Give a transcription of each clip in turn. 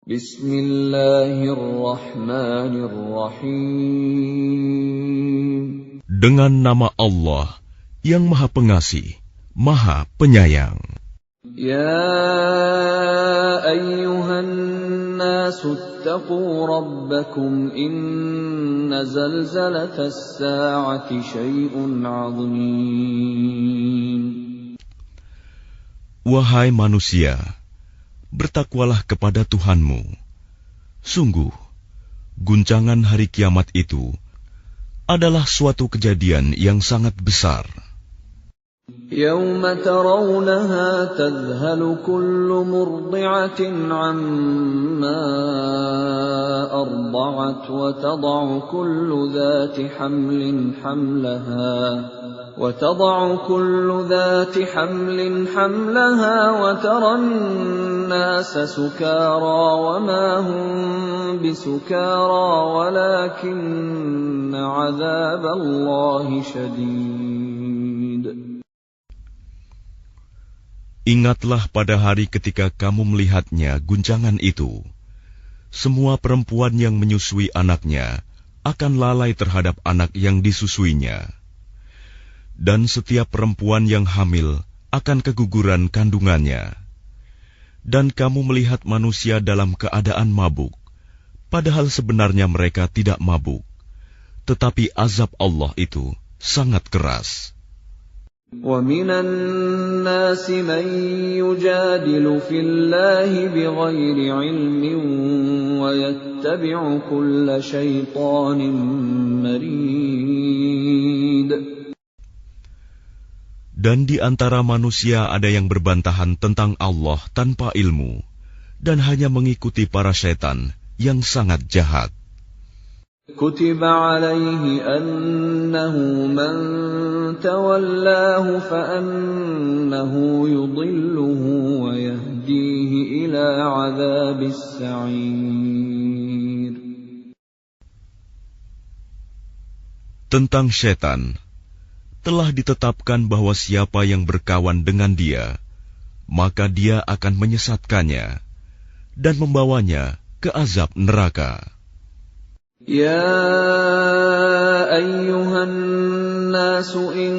Bismillahirrahmanirrahim. Dengan nama Allah yang Maha Pengasih, Maha Penyayang. Ya ayyuhan nasu attaqu rabbakum inna zalzalatas sa'ati syai'un 'azim. Wahai manusia, bertakwalah kepada Tuhanmu. Sungguh, guncangan hari kiamat itu adalah suatu kejadian yang sangat besar. يَوْمَ تَرَوْنَهَا تَذْهَلُ كُلُّ مُرْضِعَةٍ عَمَّا أَرْضَعَتْ وَتَضَعُ كُلُّ ذَاتِ حَمْلٍ حَمْلَهَا وَتَرَى النَّاسَ سُكَارَى وَمَا هُمْ بِسُكَارَى وَلَكِنَّ عَذَابَ اللَّهِ شَدِيدٌ. Ingatlah pada hari ketika kamu melihatnya guncangan itu. Semua perempuan yang menyusui anaknya akan lalai terhadap anak yang disusuinya. Dan setiap perempuan yang hamil akan keguguran kandungannya. Dan kamu melihat manusia dalam keadaan mabuk, padahal sebenarnya mereka tidak mabuk. Tetapi azab Allah itu sangat keras. وَمِنَ النَّاسِ مَن يُجَادِلُ فِي اللَّهِ بِغَيْرِ عِلْمٍ وَيَتَّبِعُ كُلَّ شَيْطَانٍ مَرِيدٍ. Dan di antara manusia ada yang berbantahan tentang Allah tanpa ilmu, dan hanya mengikuti para syaitan yang sangat jahat. كُتِبَ عَلَيْهِ أَنَّهُ مَن تَوَلَّاهُ فَأَنَّهُ يُضِلُّهُ وَيَهْدِيهِ إِلَى عَذَابِ السَّعِيرِ. Tentang syaitan, telah ditetapkan bahwa siapa yang berkawan dengan dia, maka dia akan menyesatkannya dan membawanya ke azab neraka. يَا أَيُّهَا النَّاسُ إِن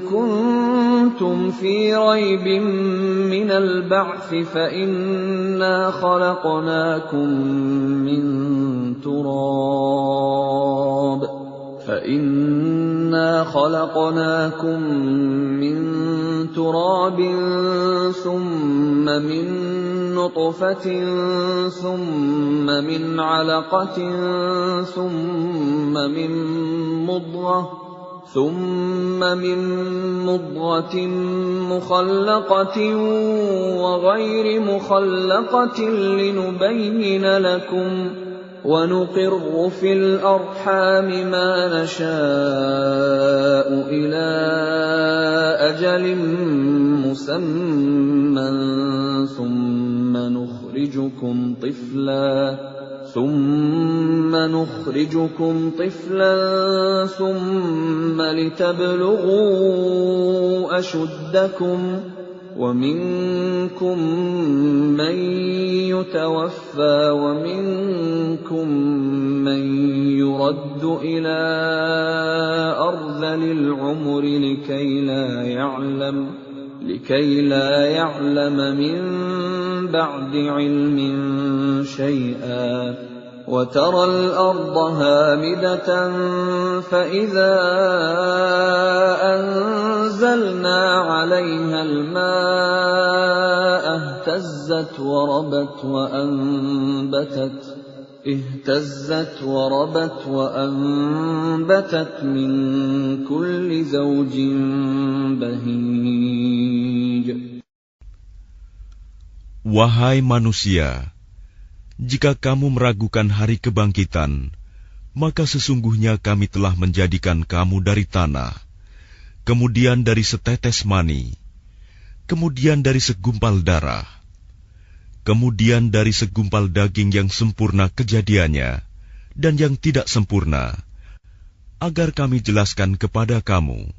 كُنتُمْ فِي رَيْبٍ مِّنَ الْبَعْثِ فَإِنَّا خَلَقْنَاكُم مِّن تُرَابٍ ثُمَّ مِن نُّطْفَةٍ ثُمَّ مِنْ عَلَقَةٍ ثُمَّ مِن مُّضْغَةٍ مُّخَلَّقَةٍ وَغَيْرِ مُخَلَّقَةٍ لِّنُبَيِّنَ لَكُمْ وَنُقِرُّ فِي الْأَرْحَامِ مَا نَشَاءُ إِلَىٰ أَجَلٍ مُّسَمًّى ثُمَّ نُخْرِجُكُمْ طِفْلًا ثُمَّ لِتَبْلُغُوا أَشُدَّكُمْ وَمِنكُم مَّن يُتَوَفَّىٰ وَمِنكُم مَّن يُرَدُّ إِلَىٰ أَرْذَلِ الْعُمُرِ لِكَيْ لَا يَعْلَمَ مِن بَعْدِ عِلْمٍ شَيْئًا وَتَرَى الْأَرْضَ هَامِدَةً فَإِذَا أَنزَلْنَا عَلَيْهَا الْمَاءَ اهْتَزَّتْ وَرَبَتْ وَأَنبَتَتْ مِن كُلِّ زَوْجٍ بَهِيجٍ. Wahai manusia, jika kamu meragukan hari kebangkitan, maka sesungguhnya kami telah menjadikan kamu dari tanah, kemudian dari setetes mani, kemudian dari segumpal darah, kemudian dari segumpal daging yang sempurna kejadiannya dan yang tidak sempurna, agar kami jelaskan kepada kamu,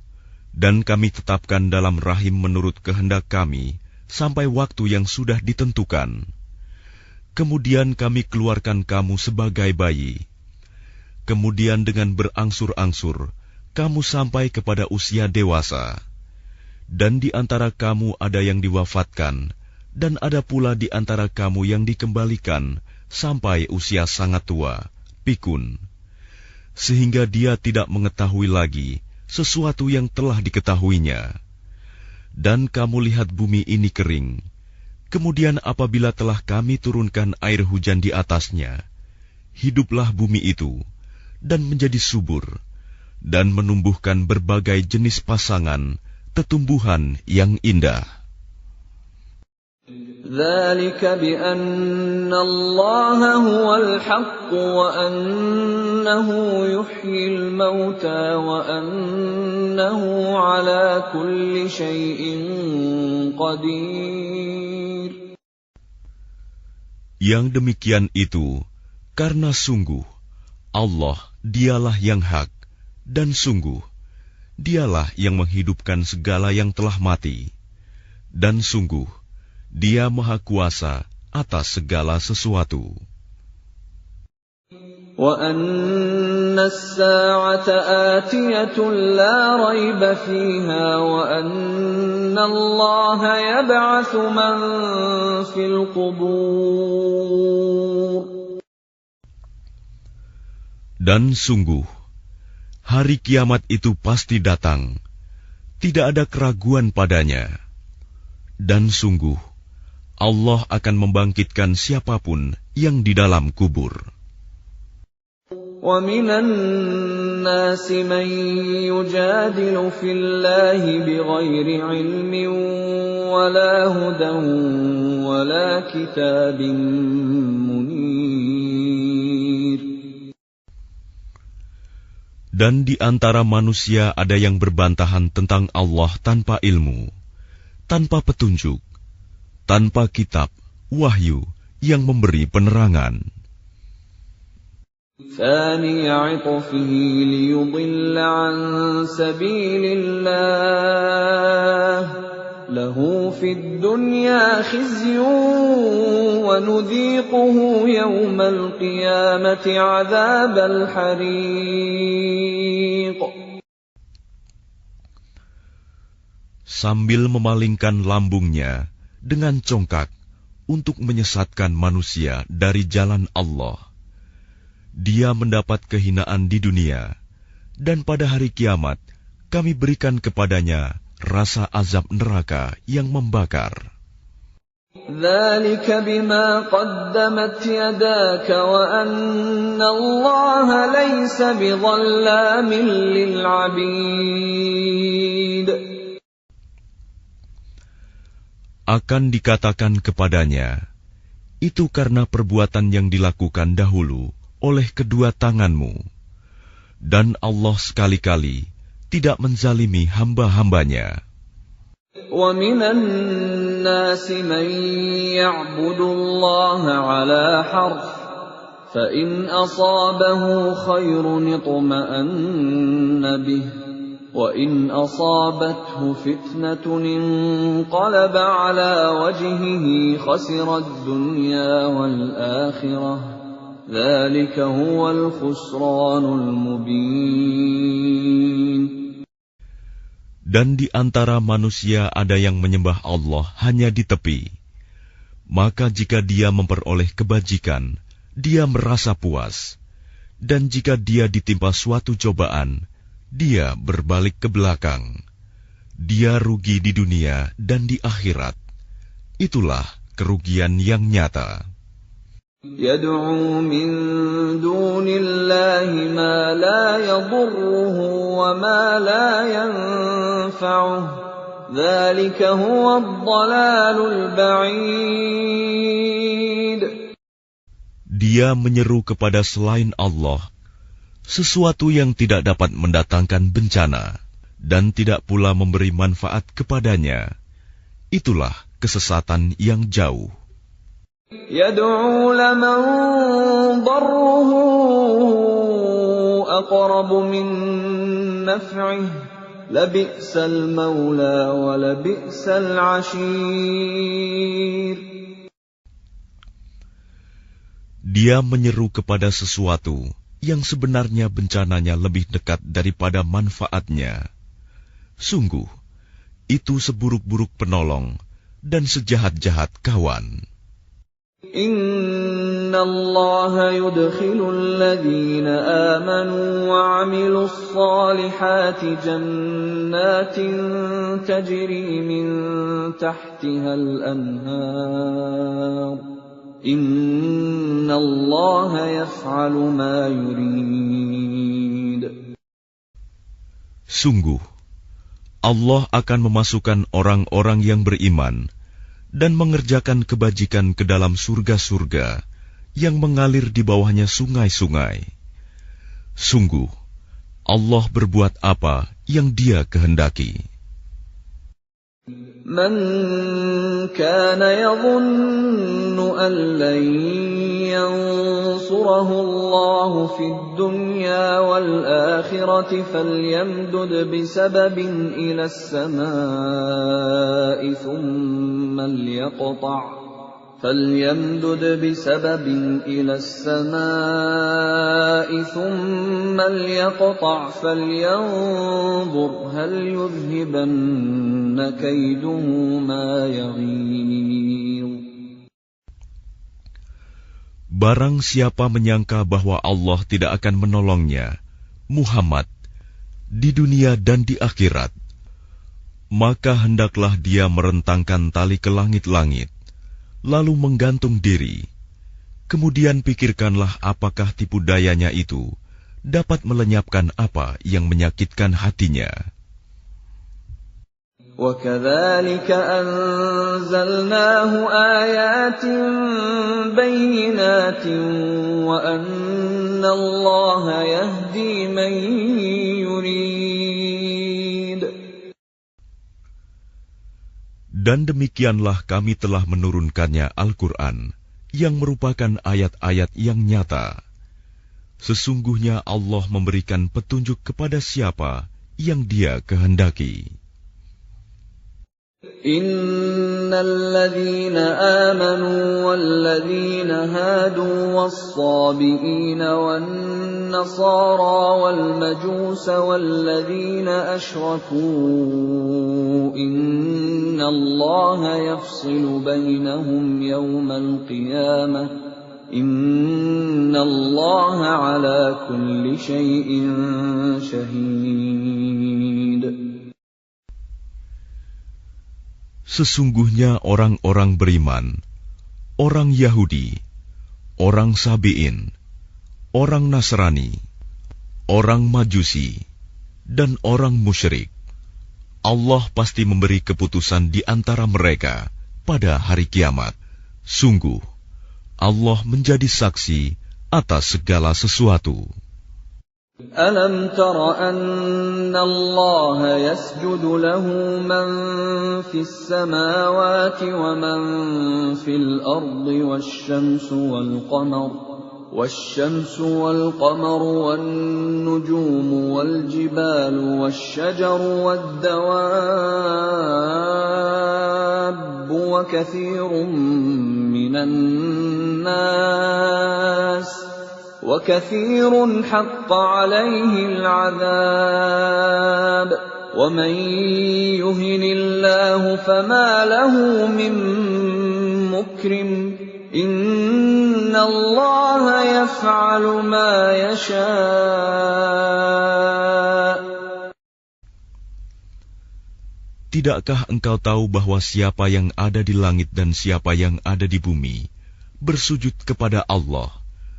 dan kami tetapkan dalam rahim menurut kehendak kami sampai waktu yang sudah ditentukan. Kemudian kami keluarkan kamu sebagai bayi. Kemudian dengan berangsur-angsur, kamu sampai kepada usia dewasa. Dan di antara kamu ada yang diwafatkan, dan ada pula di antara kamu yang dikembalikan sampai usia sangat tua, pikun. Sehingga dia tidak mengetahui lagi sesuatu yang telah diketahuinya. Dan kamu lihat bumi ini kering. Kemudian apabila telah kami turunkan air hujan di atasnya, hiduplah bumi itu, dan menjadi subur, dan menumbuhkan berbagai jenis pasangan, tetumbuhan yang indah. ذَلِكَ بِأَنَّ اللَّهَ هُوَ الْحَقُّ وَأَنَّهُ يُحْيِي الْمَوْتَى وَأَنَّهُ عَلَى كُلِّ شَيْءٍ قَدِيرٌ. Yang demikian itu karena sungguh Allah dialah yang hak, dan sungguh dialah yang menghidupkan segala yang telah mati, dan sungguh Dia Maha Kuasa atas segala sesuatu. وَأَنَّ السَّاعَةَ آتِيَةٌ لَا رَيْبَ فِيهَا وَأَنَّ اللَّهَ يَبْعَثُ مَن فِي الْقُبُورِ. Dan sungguh hari kiamat itu pasti datang, tidak ada keraguan padanya. Dan sungguh Allah akan membangkitkan siapapun yang di dalam kubur. وَمِنَ النَّاسِ مَن يُجَادِلُ فِي اللَّهِ بِغَيْرِ عِلْمٍ وَلَا هُدًى وَلَا كِتَابٍ مُنِيرٍ. Dan di antara manusia ada yang berbantahan tentang Allah tanpa ilmu, tanpa petunjuk, tanpa kitab, wahyu yang memberi penerangan. ثَانِيَ عِطْفِهِ لِيُضِلَّ عَن سَبِيلِ اللَّهِ لَهُ فِي الدُّنْيَا خِزْيٌ وَنُذِيقُهُ يَوْمَ الْقِيَامَةِ عَذَابَ الْحَرِيقِ. Sambil memalingkan lambungnya dengan congkak untuk menyesatkan manusia dari jalan Allah, dia mendapat kehinaan di dunia, dan pada hari kiamat kami berikan kepadanya rasa azab neraka yang membakar. ذَلِكَ بِمَا قَدَّمَتْ يَدَاكَ وَأَنَّ اللَّهَ لَيْسَ بِظَلَّامٍ لِلْعَبِيدِ. Akan dikatakan kepadanya, itu karena perbuatan yang dilakukan dahulu oleh kedua tanganmu, dan Allah sekali-kali tidak menzalimi hamba-hambanya. وَمِنَ النَّاسِ مَن يَعْبُدُ اللَّهَ عَلَى حَرْفٍ فَإِنْ أَصَابَهُ خَيْرٌ اطْمَأَنَّ بِهِ وَإِنْ أَصَابَتْهُ فِتْنَةٌ انقَلَبَ عَلَى وَجْهِهِ خَسِرَ الدُّنْيَا وَالْآخِرَةَ ذَلِكَ هُوَ الْخُسْرَانُ الْمُبِينُ. Dan di antara manusia ada yang menyembah Allah hanya di tepi. Maka jika dia memperoleh kebajikan, dia merasa puas. Dan jika dia ditimpa suatu cobaan, dia berbalik ke belakang. Dia rugi di dunia dan di akhirat. Itulah kerugian yang nyata. يَدْعُو مِن دُونِ اللَّهِ مَا لَا يَضُرُّهُ وَمَا لَا يَنفَعُهُ ذَلِكَ هُوَ الضَّلَالُ الْبَعِيدُ. Dia menyeru kepada selain Allah sesuatu yang tidak dapat mendatangkan bencana dan tidak pula memberi manfaat kepadanya. Itulah kesesatan yang jauh. يَدْعُو لَمَن ضَرُّهُ أَقْرَبُ مِن نَّفْعِهِ لَبِئْسَ الْمَوْلَىٰ وَلَبِئْسَ الْعَشِيرُ. Dia menyeru kepada sesuatu yang sebenarnya bencananya lebih dekat daripada manfaatnya. Sungguh, itu seburuk-buruk penolong dan sejahat-jahat kawan. Inna Allah yudkhilul ladhina amanu wa 'amilus salihati jannatin tajri min tahtihal anhar. Inna Allah yaf'alu ma yurid. Sungguh, Allah akan memasukkan orang-orang yang beriman dan mengerjakan kebajikan ke dalam surga-surga yang mengalir di bawahnya sungai-sungai. Sungguh, Allah berbuat apa yang Dia kehendaki. Man kana yadhunnu an lan yansurahu Allah fid dunya wal akhirati falyamdud bisababin ila as-samaa'i thumma liyaqta' فليمدد بسبب إلى السماء ثم ليقطع فلينظر هل يذهبن كيده ما يغيظ. Barang siapa menyangka bahwa Allah tidak akan menolongnya, Muhammad, di dunia dan di akhirat, maka hendaklah dia merentangkan tali ke langit-langit, lalu menggantung diri. Kemudian pikirkanlah apakah tipu dayanya itu dapat melenyapkan apa yang menyakitkan hatinya. وَكَذَلِكَ أَنزَلْنَاهُ آيَاتٍ بَيِّنَاتٍ وَأَنَّ اللَّهَ يَهْدِي مَن يُرِيدُ. Dan demikianlah kami telah menurunkannya Al-Quran, yang merupakan ayat-ayat yang nyata. Sesungguhnya Allah memberikan petunjuk kepada siapa yang Dia kehendaki. Innal ladzina amanu wal ladzina hadu was-sabiina wan nasara wal majusa wal ladzina asyraku innallaha yafsilu bainahum yawmal qiyamah innallaha ala kulli syai'in syahid. Sesungguhnya orang-orang beriman, orang Yahudi, orang Sabi'in, orang Nasrani, orang Majusi, dan orang musyrik, Allah pasti memberi keputusan di antara mereka pada hari kiamat. Sungguh, Allah menjadi saksi atas segala sesuatu. Alam tara anna Allah yasjudu lahu man fis samawati wa man fil ardi wasyamsu wal qamaru wan nujumu wal jibalu wasyajaru wad dawabbu wa katsirun minan nas وَكَثِيرٌ حَقَّ عَلَيْهِ الْعَذَابُ وَمَن يُهِنِ اللَّهُ فَمَا لَهُ مِن مُّكْرِمٍ إِنَّ اللَّهَ يَفْعَلُ مَا يَشَاءُ. Tidakkah engkau tahu bahwa siapa yang ada di langit dan siapa yang ada di bumi bersujud kepada Allah,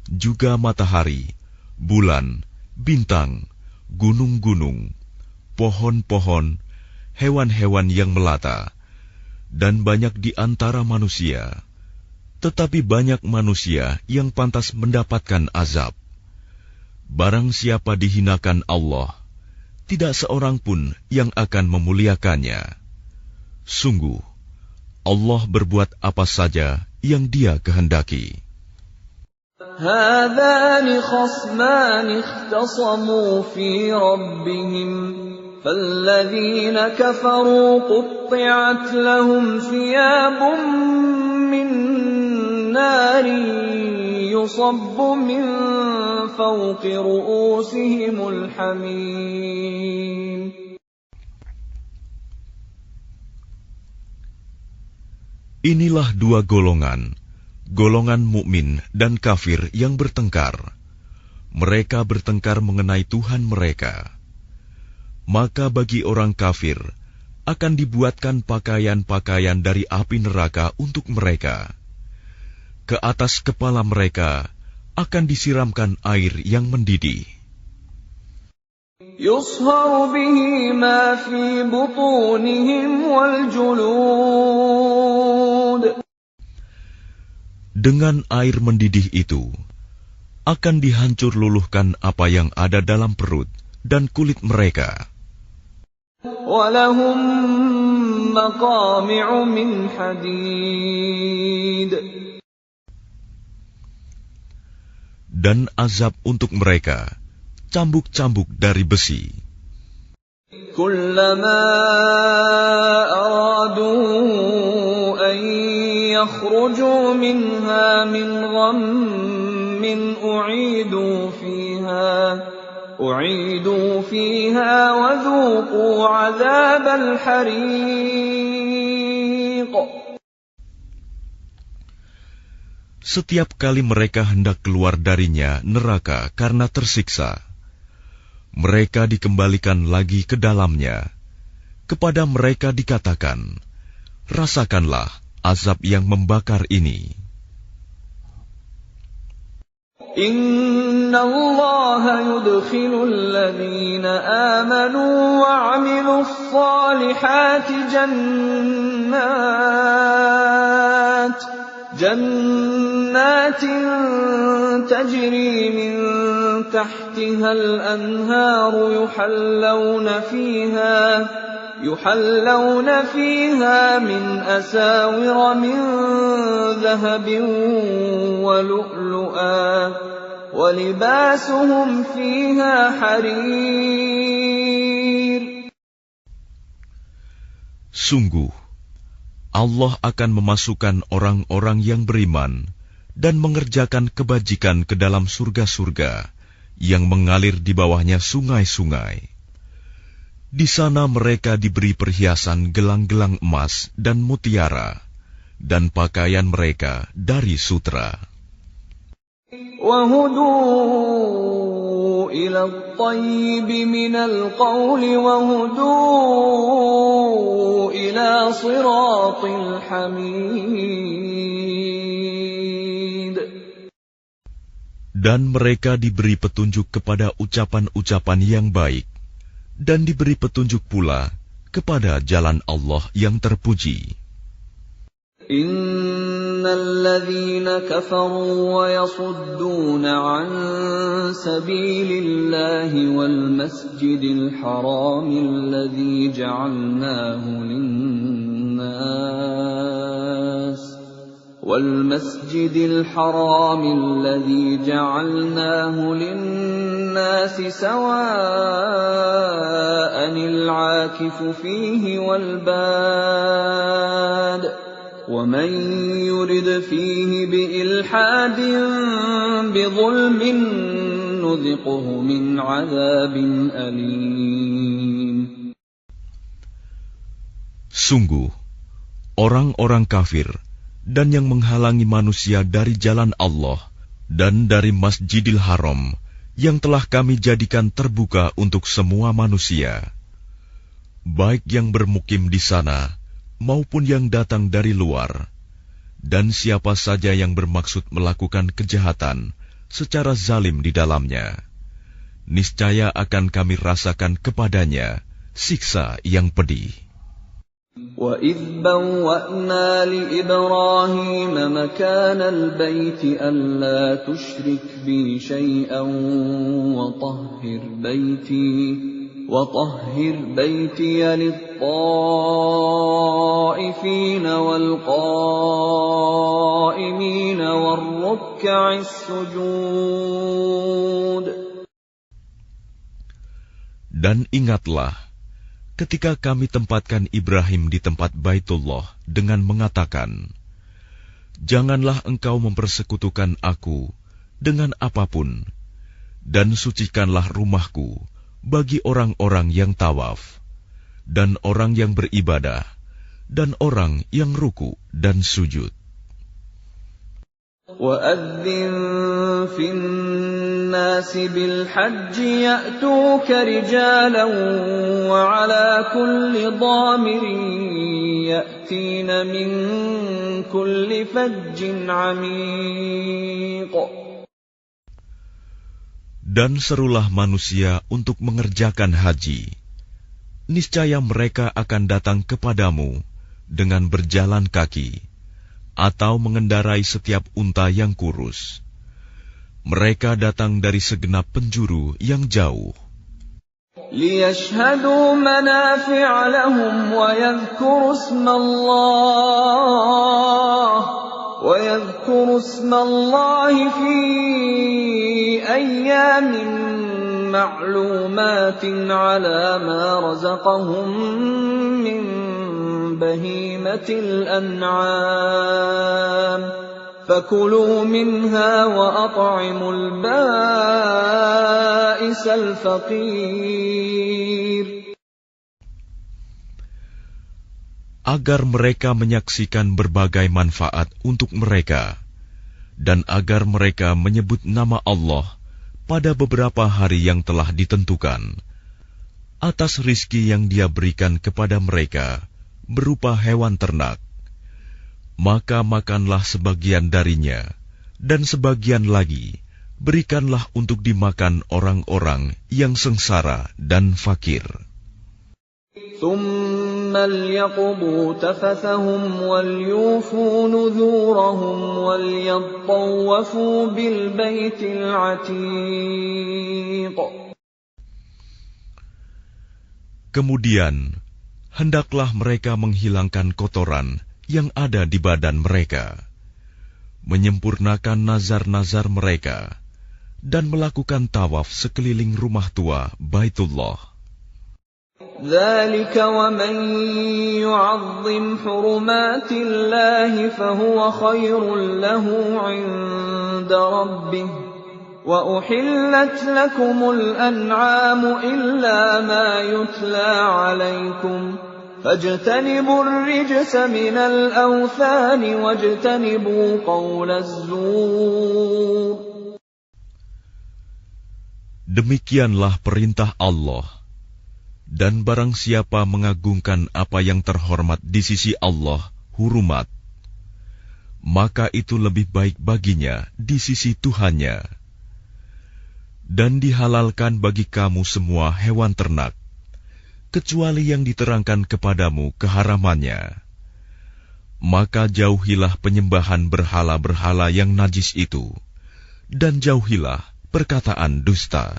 juga matahari, bulan, bintang, gunung-gunung, pohon-pohon, hewan-hewan yang melata, dan banyak di antara manusia. Tetapi banyak manusia yang pantas mendapatkan azab. Barang siapa dihinakan Allah, tidak seorang pun yang akan memuliakannya. Sungguh, Allah berbuat apa saja yang Dia kehendaki. هذان خصمان اختصموا في ربهم فالذين كفروا قطعت لهم ثياب من نار يصب من فوق رؤوسهم الحميم. Inilah dua golongan, golongan mukmin dan kafir yang bertengkar. Mereka bertengkar mengenai Tuhan mereka. Maka bagi orang kafir akan dibuatkan pakaian-pakaian dari api neraka untuk mereka. Ke atas kepala mereka akan disiramkan air yang mendidih. يصهر به ما في بطونهم والجلود. Dengan air mendidih itu akan dihancur luluhkan apa yang ada dalam perut dan kulit mereka. وَلَهُم مَّقَامِعُ مِنْ حَدِيدٍ. Dan azab untuk mereka cambuk-cambuk dari besi. كُلَّمَا أَرَادُوا أَن يَخْرُجُوا مِنْهَا مِنْ غَمٍّ أُعِيدُوا فِيهَا وَذُوقُوا عَذَابَ الْحَرِيقِ. Setiap kali mereka hendak keluar darinya neraka karena tersiksa, mereka dikembalikan lagi ke dalamnya. Kepada mereka dikatakan, rasakanlah azab yang membakar ini. Inna Allah yudkhilul ladhina amanu wa 'amilus salihati jannatin tajri min tahtiha al-anharu yuhallawna fiha min asawira min dhahabin wa lu'lu'a wa libasuhum fiha harir. Sungguh Allah akan memasukkan orang-orang yang beriman dan mengerjakan kebajikan ke dalam surga-surga yang mengalir di bawahnya sungai-sungai. Di sana mereka diberi perhiasan gelang-gelang emas dan mutiara, dan pakaian mereka dari sutra. وَهُدُوا إِلَى الطَّيِّبِ مِنَ الْقَوْلِ وَهُدُوا إِلَى صِرَاطِ الْحَمِيدِ. Dan mereka diberi petunjuk kepada ucapan-ucapan yang baik, dan diberi petunjuk pula kepada jalan Allah yang terpuji. Innal ladzina kafaru wa yasudduna 'an sabilillahi wal masjidil haramil ladzi ja'alnahu lin-nas والمسجد الحرام الذي جعلناه للناس سواء العاكف فيه والباد ومن يرد فيه بإلحاد بظلم نذقه من عذاب أليم. Sungguh, orang-orang kafir dan yang menghalangi manusia dari jalan Allah dan dari Masjidil Haram yang telah kami jadikan terbuka untuk semua manusia, baik yang bermukim di sana maupun yang datang dari luar, dan siapa saja yang bermaksud melakukan kejahatan secara zalim di dalamnya, niscaya akan kami rasakan kepadanya siksa yang pedih. وَإِذْ بَوَّأْنَا لِإِبْرَاهِيمَ مَكَانَ الْبَيْتِ أَلَّا تُشْرِكْ بِي شَيْئًا وَطَهِّرْ بَيْتِيَ لِلطَّائِفِينَ وَالْقَائِمِينَ وَالرُّكَّعِ السُّجُودِ. Dan ingatlah ketika kami tempatkan Ibrahim di tempat Baitullah dengan mengatakan, janganlah engkau mempersekutukan aku dengan apapun, dan sucikanlah rumahku bagi orang-orang yang tawaf, dan orang yang beribadah, dan orang yang ruku dan sujud. وَأَذِّن فِي النَّاسِ بِالْحَجِّ يَأْتُوكَ رِجَالًا وَعَلَى كُلِّ ضَامِرٍ يَأْتِينَ مِنْ كُلِّ فَجٍّ عَمِيقٍ. Dan serulah manusia untuk mengerjakan haji. Niscaya mereka akan datang kepadamu dengan berjalan kaki, atau mengendarai setiap unta yang kurus. Mereka datang dari segenap penjuru yang jauh. لِيَشْهَدُوا مَنَافِعَ لَهُمْ وَيَذْكُرُوا اسْمَ اللَّهِ فِي أَيَّامٍ مَّعْلُومَاتٍ عَلَى مَا رَزَقَهُم مِّن بهيمة الأنعام فكلوا منها وأطعموا البائس الفقير. Agar mereka menyaksikan berbagai manfaat untuk mereka, dan agar mereka menyebut nama Allah pada beberapa hari yang telah ditentukan, atas rizki yang Dia berikan kepada mereka berupa hewan ternak, maka makanlah sebagian darinya, dan sebagian lagi berikanlah untuk dimakan orang-orang yang sengsara dan fakir. ثُمَّ لْيَقْضُوا تَفَثَهُمْ وَلْيُوفُوا نُذُورَهُمْ وَلْيَطَّوَّفُوا بِالْبَيْتِ الْعَتِيقِ. Kemudian hendaklah mereka menghilangkan kotoran yang ada di badan mereka, menyempurnakan nazar-nazar mereka, dan melakukan tawaf sekeliling rumah tua Baitullah. ذَلِكَ وَمَن يُعَظِّمْ حُرُمَاتِ اللَّهِ فَهُوَ خَيْرٌ لَّهُ عِندَ رَبِّهِ وَأُحِلَّتْ لَكُمُ الْأَنْعَامُ إِلَّا مَا يُتْلَى عَلَيْكُمْ فَاجْتَنِبُوا الرِّجْسَ مِنَ الْأَوْثَانِ وَاجْتَنِبُوا قَوْلَ الزُّورِ. Demikianlah perintah Allah. Dan barang siapa mengagungkan apa yang terhormat di sisi Allah, hurumat, maka itu lebih baik baginya di sisi Tuhannya. Dan dihalalkan bagi kamu semua hewan ternak, kecuali yang diterangkan kepadamu keharamannya. Maka jauhilah penyembahan berhala-berhala yang najis itu, dan jauhilah perkataan dusta.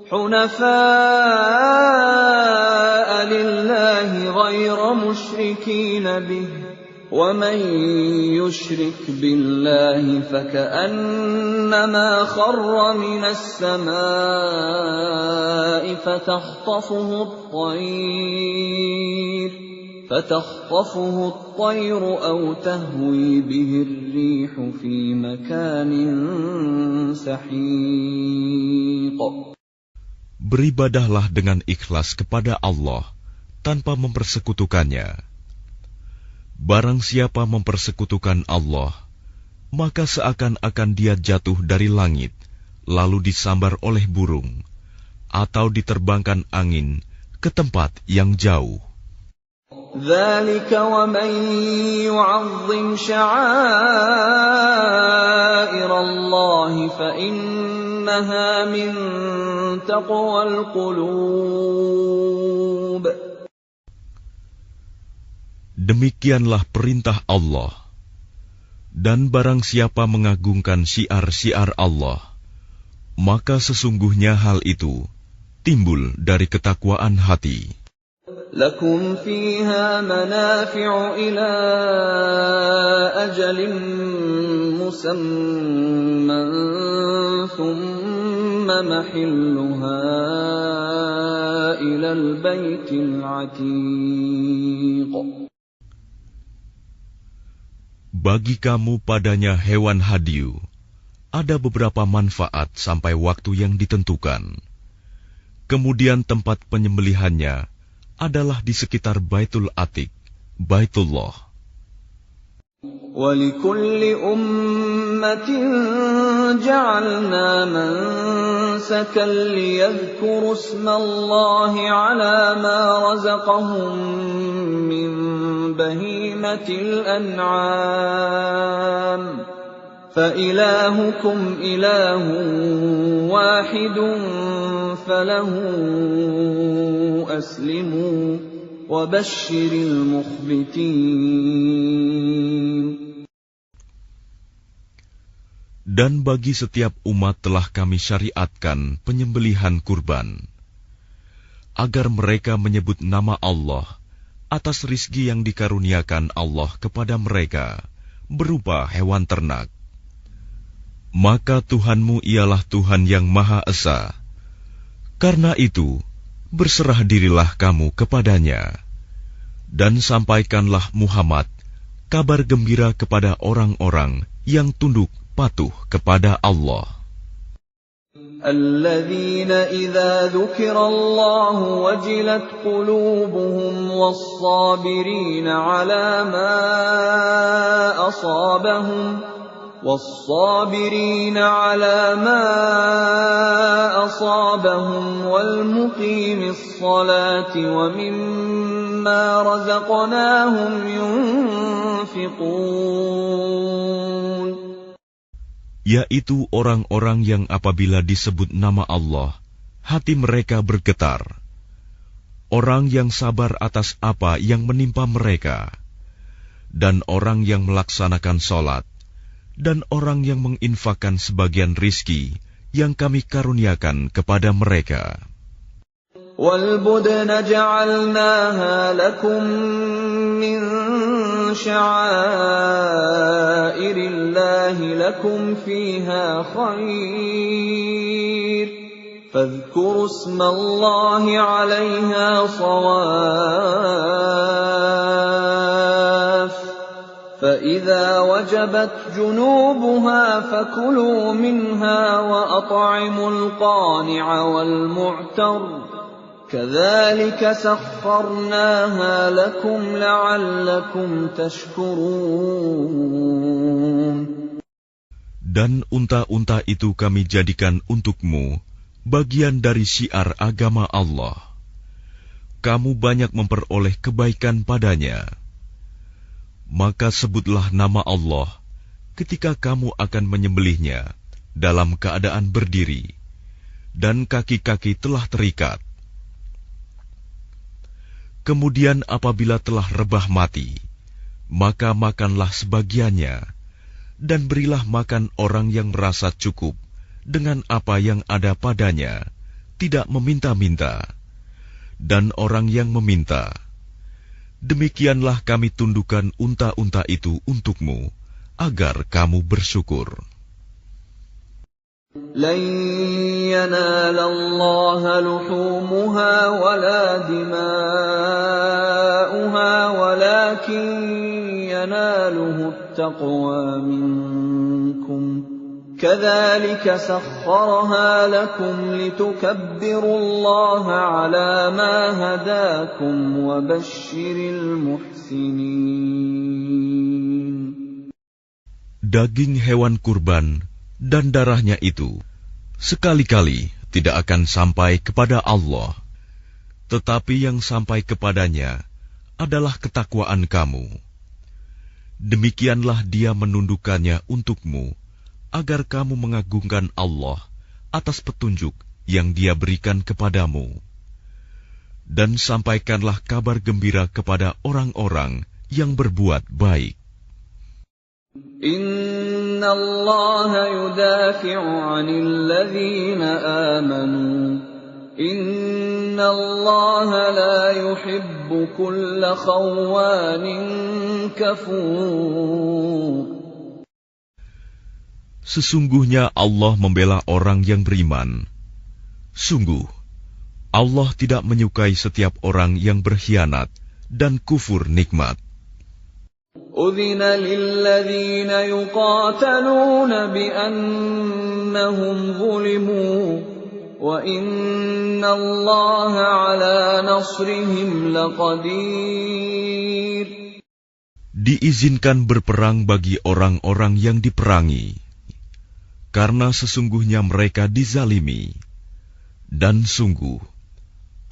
حُنَفَاءَ لِلَّهِ غَيْرَ مُشْرِكِينَ بِهِ وَمَن يُشْرِكْ بِاللَّهِ فَكَأَنَّمَا خَرَّ مِنَ السَّمَاءِ فَتَخْطَفُهُ الطَّيْرُ أَوْ تَهْوِي بِهِ الرِّيحُ فِي مَكَانٍ سَحِيقٍ. Beribadahlah dengan ikhlas kepada Allah tanpa mempersekutukannya. Barang siapa mempersekutukan Allah, maka seakan-akan dia jatuh dari langit, lalu disambar oleh burung, atau diterbangkan angin ke tempat yang jauh. ذَلِكَ وَمَن يُعَظِّمْ شَعَائِرَ اللَّهِ فَإِنَّهَا مِن تَقْوَى الْقُلُوبِ. Demikianlah perintah Allah. Dan barang siapa mengagungkan syiar-syiar Allah, maka sesungguhnya hal itu timbul dari ketakwaan hati. لَكُمْ فِيهَا مَنَافِعُ إِلَى أَجَلٍ مُّسَمًّى ثُمَّ مَحِلُّهَا إِلَى الْبَيْتِ الْعَتِيقِ. Bagi kamu padanya hewan hadiu ada beberapa manfaat sampai waktu yang ditentukan. Kemudian tempat penyembelihannya adalah di sekitar Baitul Atiq, Baitullah. وَلِكُلِّ أُمَّةٍ جَعَلْنَا مَنسَكًا لِيَذْكُرُوا اسْمَ اللَّهِ عَلَى مَا رَزَقَهُم مِّن بَهِيمَةِ الْأَنْعَامِ فَإِلَٰهُكُمْ إِلَٰهٌ وَاحِدٌ فَلَهُ أَسْلِمُوا وَبَشِّرِ الْمُخْبِتِينَ. Dan bagi setiap umat telah kami syariatkan penyembelihan kurban, agar mereka menyebut nama Allah atas rizki yang dikaruniakan Allah kepada mereka berupa hewan ternak. Maka Tuhanmu ialah Tuhan yang Maha Esa. Karena itu, berserah dirilah kamu kepadanya. Dan sampaikanlah Muhammad kabar gembira kepada orang-orang yang tunduk patuh kepada Allah. الذين إذا ذكر الله وجلت قلوبهم والصابرين على ما أصابهم والمقيم الصلاة ومما رزقناهم ينفقون. Yaitu orang-orang yang apabila disebut nama Allah, hati mereka bergetar. Orang yang sabar atas apa yang menimpa mereka, dan orang yang melaksanakan sholat, dan orang yang menginfakkan sebagian rizki yang kami karuniakan kepada mereka. وَالْبُدْنَ جَعَلْنَاهَا لَكُم مِّن شَعَائِرِ اللَّهِ لَكُمْ فِيهَا خَيْرٌ فَاذْكُرُوا اسْمَ اللَّهِ عَلَيْهَا صَوَافَّ فَإِذَا وَجَبَتْ جُنُوبُهَا فَكُلُوا مِنْهَا وَأَطْعِمُوا الْقَانِعَ وَالْمُعْتَرَّ كَذَلِكَ سَخَّرْنَاهَا لَكُمْ لَعَلَّكُمْ تَشْكُرُونَ. Dan unta-unta itu kami jadikan untukmu bagian dari syiar agama Allah. Kamu banyak memperoleh kebaikan padanya. Maka sebutlah nama Allah ketika kamu akan menyembelihnya dalam keadaan berdiri, dan kaki-kaki telah terikat. Kemudian apabila telah rebah mati, maka makanlah sebagiannya, dan berilah makan orang yang merasa cukup dengan apa yang ada padanya, tidak meminta-minta, dan orang yang meminta. Demikianlah kami tundukkan unta-unta itu untukmu, agar kamu bersyukur. لَن يَنَالَ اللَّهَ لُحُومُهَا وَلَا دِمَاؤُهَا وَلَكِن يَنَالُهُ التَّقْوَى مِنكُمْ كَذَلِكَ سَخَّرَهَا لَكُمْ لِتُكَبِّرُوا اللَّهَ عَلَى مَا هَدَاكُمْ وَبَشِّرِ الْمُحْسِنِينَ. Daging hewan kurban dan darahnya itu sekali-kali tidak akan sampai kepada Allah, tetapi yang sampai kepadanya adalah ketakwaan kamu. Demikianlah Dia menundukkannya untukmu, agar kamu mengagungkan Allah atas petunjuk yang Dia berikan kepadamu. Dan sampaikanlah kabar gembira kepada orang-orang yang berbuat baik. Inna Allah yudafi'u 'anil ladzina amanu. Inna Allah la yuhibbu kulla khawanin kafur. Sesungguhnya Allah membela orang yang beriman. Sungguh, Allah tidak menyukai setiap orang yang berkhianat dan kufur nikmat. أذن للذين يقاتلون بأنهم ظلموا وإن الله على نصرهم لقدير. Diizinkan berperang bagi orang-orang yang diperangi, karena sesungguhnya mereka dizalimi, dan sungguh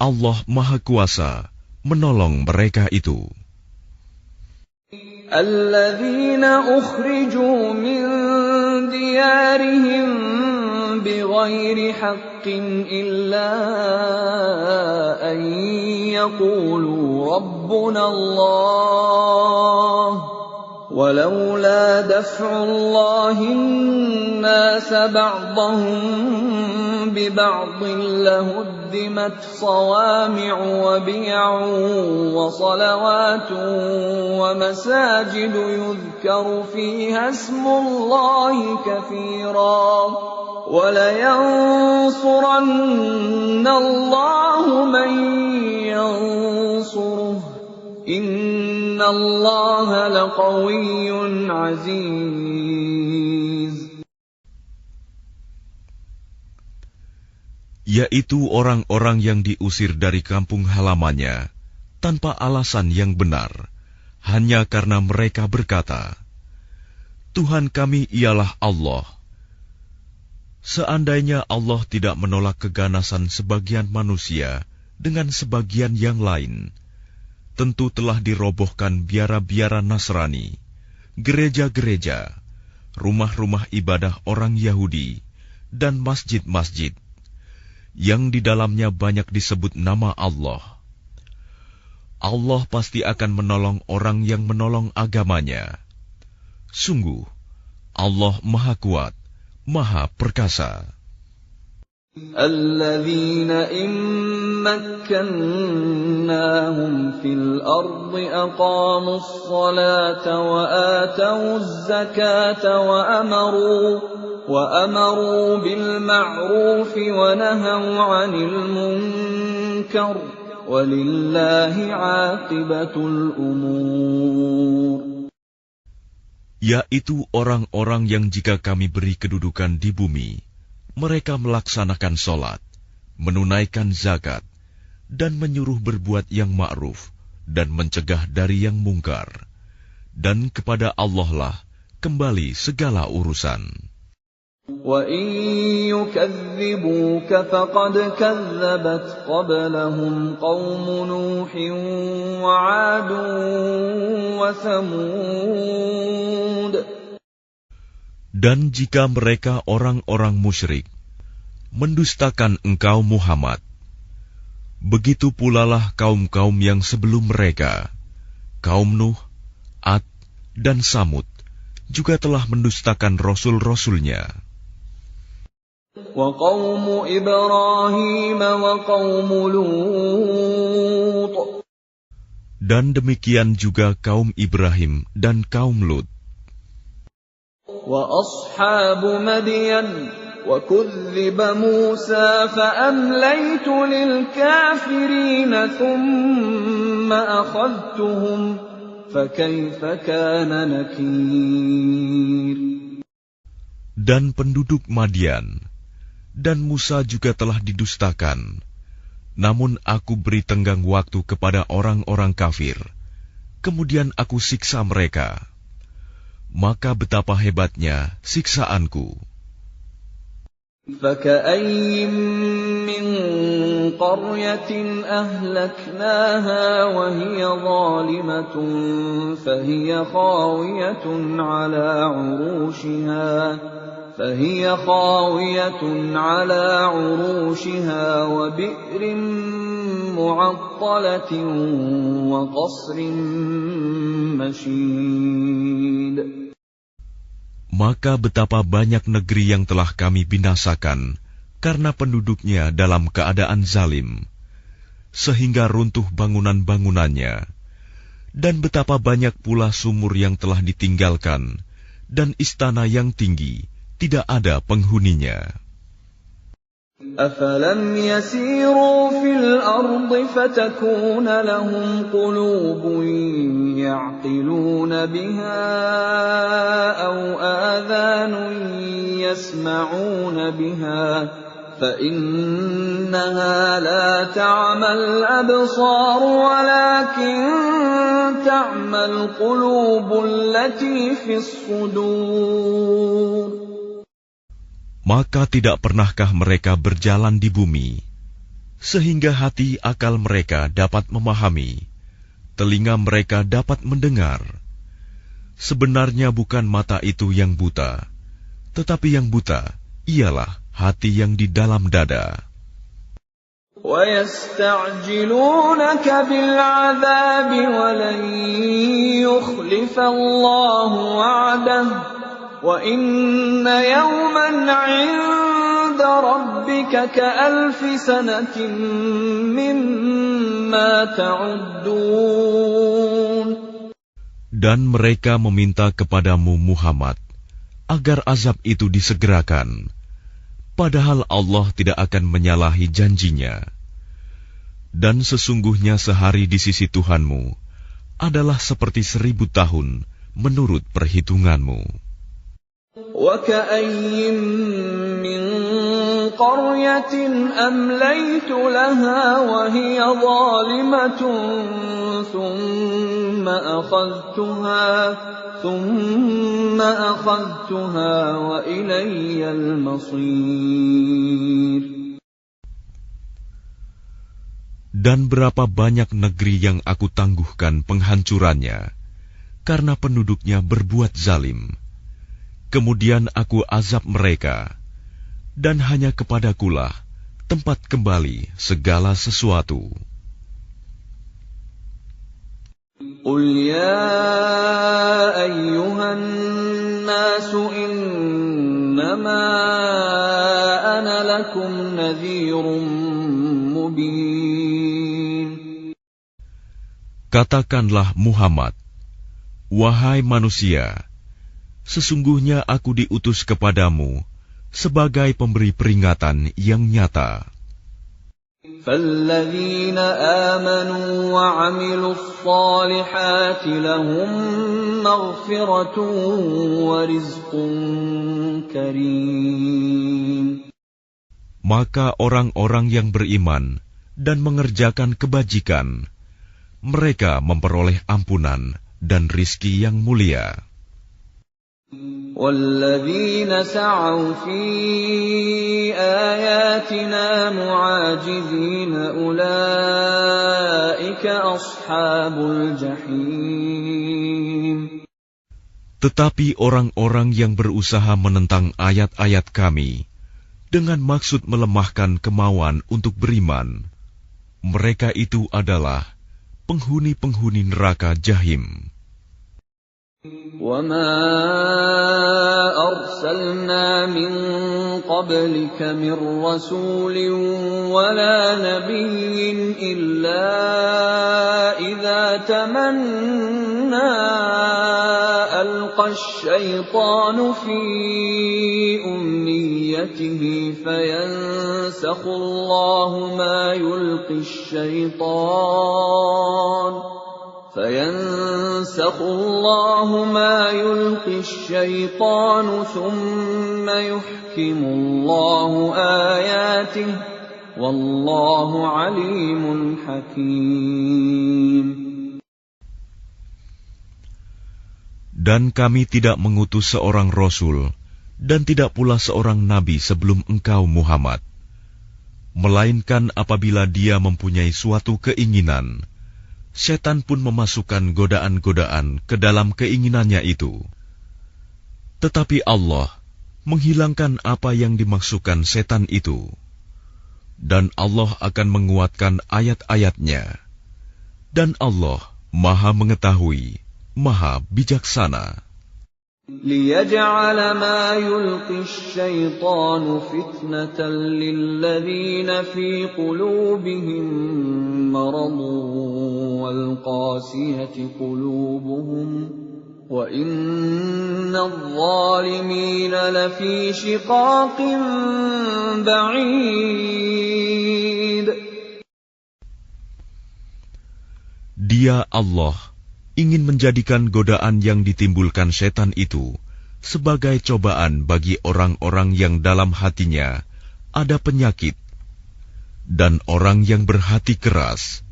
Allah Maha Kuasa menolong mereka itu. الذين أخرجوا من ديارهم بغير حق إلا أن يقولوا ربنا الله ولولا دفع الله الناس بعضهم ببعض لهدمت صوامع وبيع وصلوات ومساجد يذكر فيها اسم الله كثيرا ولينصرن الله من ينصره إن الله لقوي عزيز. Yaitu orang-orang yang diusir dari kampung halamannya tanpa alasan yang benar, hanya karena mereka berkata, Tuhan kami ialah Allah. Seandainya Allah tidak menolak keganasan sebagian manusia dengan sebagian yang lain, tentu telah dirobohkan biara-biara Nasrani, gereja-gereja, rumah-rumah ibadah orang Yahudi, dan masjid-masjid, yang di dalamnya banyak disebut nama Allah. Allah pasti akan menolong orang yang menolong agamanya. Sungguh, Allah Maha Kuat, Maha Perkasa. الذين إن مكناهم في الأرض أقاموا الصلاة وآتوا الزكاة وأمروا بالمعروف ونهوا عن المنكر ولله عاقبة الأمور. Yaitu orang-orang yang jika kami beri kedudukan di bumi, mereka melaksanakan sholat, menunaikan zakat, dan menyuruh berbuat yang ma'ruf, dan mencegah dari yang mungkar. Dan kepada Allah lah kembali segala urusan. وَإِن يُكَذِّبُوكَ فَقَدْ كَذَّبَتْ قَبْلَهُمْ قَوْمُ نُوحٍ وَعَادٌ وَثَمُودَ. Dan jika mereka orang-orang musyrik mendustakan engkau Muhammad, begitu pula lah kaum-kaum yang sebelum mereka, kaum Nuh, Ad, dan Samud, juga telah mendustakan rasul-rasulnya. وَقَوْمُ إِبْرَاهِيمَ وَقَوْمُ لُوطٍ. Dan demikian juga kaum Ibrahim dan kaum Lut. وَأَصْحَابُ مَدْيَنَ وَكُذِّبَ مُوسَى فَأَمْلَيْتُ لِلْكَافِرِينَ ثُمَّ أَخَذْتُهُمْ فَكَيْفَ كَانَ نَكِيرِ. Dan penduduk Madian dan Musa juga telah didustakan. Namun aku beri tenggang waktu kepada orang-orang kafir, kemudian aku siksa mereka. Maka betapa hebatnya siksaanku. فَكَأَيٍّ مِّن قَرْيَةٍ أَهْلَكْنَاهَا وَهِيَ ظَالِمَةٌ فَهِيَ خَاوِيَةٌ عَلَى عُرُوشِهَا وَبِئْرٍ مُّعَطَّلَةٍ وَقَصْرٍ مَّشِيدٍ. Maka betapa banyak negeri yang telah kami binasakan karena penduduknya dalam keadaan zalim, sehingga runtuh bangunan-bangunannya, dan betapa banyak pula sumur yang telah ditinggalkan, dan istana yang tinggi tidak ada penghuninya. أفلم يسيروا في الأرض فتكون لهم قلوب يعقلون بها أو آذان يسمعون بها فإنها لا تعمى الأبصار ولكن تعمى القلوب التي في الصدور. Maka tidak pernahkah mereka berjalan di bumi, sehingga hati akal mereka dapat memahami, telinga mereka dapat mendengar. Sebenarnya bukan mata itu yang buta, tetapi yang buta ialah hati yang di dalam dada. وَيَسْتَعْجِلُونَكَ بِالْعَذَابِ وَلَنْ يُخْلِفَ اللَّهُ وَعْدَهُ وَإِنَّ يَوْمًا عِندَ رَبِّكَ كَأَلْفِ سَنَةٍ مِّمَّا تَعُدُّونَ. Dan mereka meminta kepadamu Muhammad agar azab itu disegerakan, padahal Allah tidak akan menyalahi janjinya. Dan sesungguhnya sehari di sisi Tuhanmu adalah seperti 1000 tahun menurut perhitunganmu. وَكَأَيِّن مِّن قَرْيَةٍ أَمْلَيْتُ لَهَا وَهِيَ ظَالِمَةٌ ثُمَّ أَخَذْتُهَا وَإِلَيَّ الْمَصِيرُ. Dan berapa banyak negeri yang aku tangguhkan penghancurannya, karena penduduknya berbuat zalim. Kemudian aku azab mereka, dan hanya kepadakulah tempat kembali segala sesuatu. قُلْ يَا أَيُّهَا النَّاسُ إِنَّمَا أَنَا لَكُمْ نَذِيرٌ مُبِينٌ. Katakanlah Muhammad, wahai manusia, sesungguhnya aku diutus kepadamu sebagai pemberi peringatan yang nyata. فَالَّذِينَ آمَنُوا وَعَمِلُوا الصَّالِحَاتِ لَهُم مَّغْفِرَةٌ وَرِزْقٌ كَرِيمٌ. Maka orang-orang yang beriman dan mengerjakan kebajikan, mereka memperoleh ampunan dan rizki yang mulia. وَالَّذِينَ سَعَوْا فِي آيَاتِنَا مُعَاجِزِينَ أُولَئِكَ أَصْحَابُ الْجَحِيمِ. Tetapi orang-orang yang berusaha menentang ayat-ayat kami dengan maksud melemahkan kemauan untuk beriman, mereka itu adalah penghuni-penghuni neraka Jahim. وَمَا أَرْسَلْنَا مِن قَبْلِكَ مِن رَّسُولٍ وَلَا نَبِيٍّ إِلَّا إِذَا تَمَنَّىٰ أَلْقَى الشَّيْطَانُ فِي أُمْنِيَّتِهِ فَيَنسَخُ اللَّهُ مَا يُلْقِي الشَّيْطَانُ ثُمَّ يُحْكِمُ اللَّهُ آيَاتِهِ وَاللَّهُ عَلِيمٌ حَكِيمٌ. Dan kami tidak mengutus seorang Rasul dan tidak pula seorang Nabi sebelum engkau Muhammad, melainkan apabila dia mempunyai suatu keinginan, setan pun memasukkan godaan-godaan ke dalam keinginannya itu. Tetapi Allah menghilangkan apa yang dimaksudkan setan itu, dan Allah akan menguatkan ayat-ayatnya. Dan Allah Maha Mengetahui, Maha Bijaksana. لِيَجْعَلَ مَا يُلْقِي الشَّيْطَانُ فِتْنَةً لِّلَّذِينَ فِي قُلُوبِهِم مَّرَضٌ وَالْقَاسِيَةِ قُلُوبُهُمْ وَإِنَّ الظَّالِمِينَ لَفِي شِقَاقٍ بَعِيدٍ. Dia Allah ingin menjadikan godaan yang ditimbulkan setan itu sebagai cobaan bagi orang-orang yang dalam hatinya ada penyakit dan orang yang berhati keras,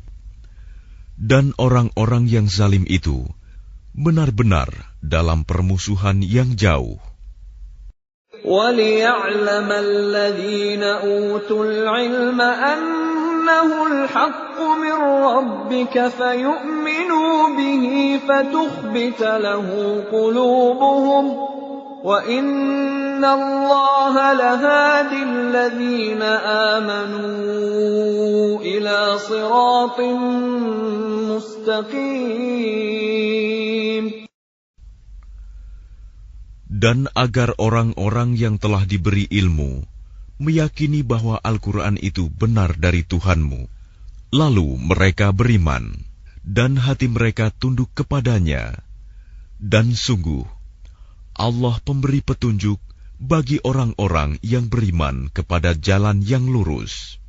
dan orang-orang yang zalim itu benar-benar dalam permusuhan yang jauh. وَلِيَعْلَمَ الَّذِينَ أُوتُوا الْعِلْمَ أَنَّهُ الْحَقُّ مِنْ رَبِّكَ فَيُؤْمِنُوا بِهِ فَتُخْبِتَ لَهُ قُلُوبُهُمْ وَإِنَّ اللَّهَ لَهَادِ الَّذِينَ آمَنُوا إِلَى صِرَاطٍ مُسْتَقِيمٍ. Dan agar orang-orang yang telah diberi ilmu meyakini bahwa Al-Quran itu benar dari Tuhanmu, lalu mereka beriman, dan hati mereka tunduk kepadanya. Dan sungguh, Allah pemberi petunjuk bagi orang-orang yang beriman kepada jalan yang lurus.